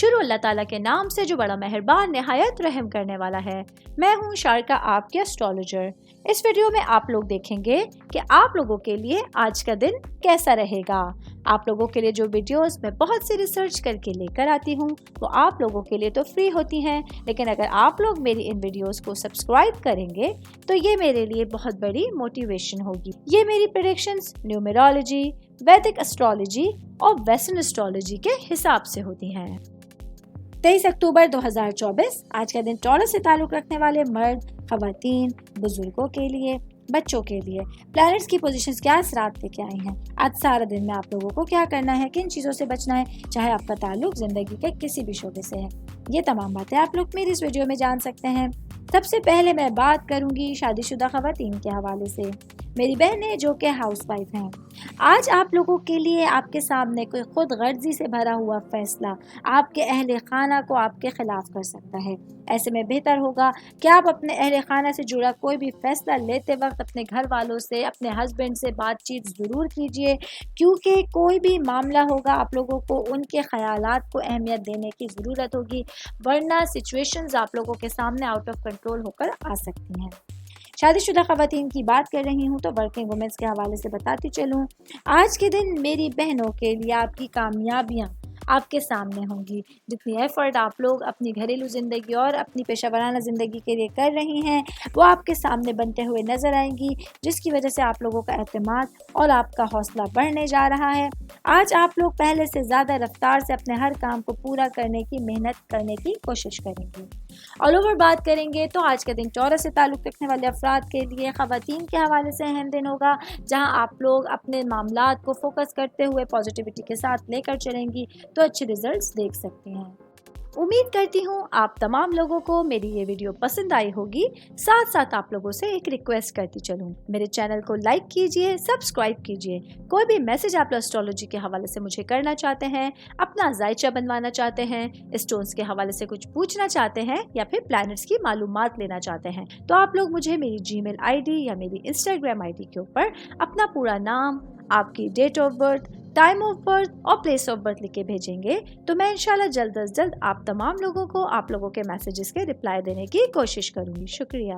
شروع اللہ تعالیٰ کے نام سے جو بڑا مہربان نہایت رحم کرنے والا ہے۔ میں ہوں شارکا، آپ کے اسٹرالوجر۔ اس ویڈیو میں آپ لوگ دیکھیں گے کہ آپ لوگوں کے لیے آج کا دن کیسا رہے گا۔ آپ لوگوں کے لیے جو ویڈیوز میں بہت سی ریسرچ کر کے لے کر آتی ہوں وہ آپ لوگوں کے لیے تو فری ہوتی ہیں، لیکن اگر آپ لوگ میری ان ویڈیوز کو سبسکرائب کریں گے تو یہ میرے لیے بہت بڑی موٹیویشن ہوگی۔ یہ میری پریڈکشنز نیومرولوجی، ویدک اسٹرالوجی اور ویسٹرن اسٹرالوجی کے حساب سے ہوتی ہیں۔ 23 اکتوبر 2024 آج کا دن ٹورس سے تعلق رکھنے والے مرد، خواتین، بزرگوں کے لیے، بچوں کے لیے پلانٹس کی پوزیشنز کیا اثرات لے کے آئی ہیں۔ آج سارا دن میں آپ لوگوں کو کیا کرنا ہے، کن چیزوں سے بچنا ہے، چاہے آپ کا تعلق زندگی کے کسی بھی شعبے سے ہے، یہ تمام باتیں آپ لوگ میری اس ویڈیو میں جان سکتے ہیں۔ سب سے پہلے میں بات کروں گی شادی شدہ خواتین کے حوالے سے، میری بہنیں جو کہ ہاؤس وائف ہیں۔ آج آپ لوگوں کے لیے آپ کے سامنے کوئی خود غرضی سے بھرا ہوا فیصلہ آپ کے اہل خانہ کو آپ کے خلاف کر سکتا ہے۔ ایسے میں بہتر ہوگا کہ آپ اپنے اہل خانہ سے جڑا کوئی بھی فیصلہ لیتے وقت اپنے گھر والوں سے، اپنے ہسبینڈ سے بات چیت ضرور کیجیے، کیونکہ کوئی بھی معاملہ ہوگا آپ لوگوں کو ان کے خیالات کو اہمیت دینے کی ضرورت ہوگی، ورنہ سچویشنز آپ لوگوں کے سامنے آؤٹ آف کنٹرول ہو کر آ سکتی ہیں۔ شادی شدہ خواتین کی بات کر رہی ہوں تو ورکنگ وومنس کے حوالے سے بتاتی چلوں، آج کے دن میری بہنوں کے لیے آپ کی کامیابیاں آپ کے سامنے ہوں گی۔ جتنی ایفرٹ آپ لوگ اپنی گھریلو زندگی اور اپنی پیشہ ورانہ زندگی کے لیے کر رہی ہیں وہ آپ کے سامنے بنتے ہوئے نظر آئیں گی، جس کی وجہ سے آپ لوگوں کا اعتماد اور آپ کا حوصلہ بڑھنے جا رہا ہے۔ آج آپ لوگ پہلے سے زیادہ رفتار سے اپنے ہر کام کو پورا کرنے کی محنت کرنے کی کوشش کریں گے۔ آل اوور بات کریں گے تو آج کا دن ٹورس سے تعلق رکھنے والے افراد کے لیے خواتین کے حوالے سے اہم دن ہوگا، جہاں آپ لوگ اپنے معاملات کو فوکس کرتے ہوئے پازیٹیوٹی کے ساتھ لے کر چلیں گی تو اچھے ریزلٹس دیکھ سکتے ہیں۔ امید کرتی ہوں آپ تمام لوگوں کو میری یہ ویڈیو پسند آئی ہوگی۔ ساتھ ساتھ آپ لوگوں سے ایک ریکویسٹ کرتی چلوں، میرے چینل کو لائک کیجئے، سبسکرائب کیجئے۔ کوئی بھی میسج آپ اسٹرالوجی کے حوالے سے مجھے کرنا چاہتے ہیں، اپنا ذائچہ بنوانا چاہتے ہیں، اسٹونز کے حوالے سے کچھ پوچھنا چاہتے ہیں یا پھر پلانٹس کی معلومات لینا چاہتے ہیں تو آپ لوگ مجھے میری جی میل آئی ڈی یا میری انسٹاگرام آئی ڈی کے اوپر اپنا پورا نام، آپ کی date of birth, time of birth اور پلیس آف برتھ لکھ کے بھیجیں گے تو میں انشاءاللہ جلد از جلد آپ تمام لوگوں کو آپ لوگوں کے میسیجز کے رپلائی دینے کی کوشش کروں گی۔ شکریہ۔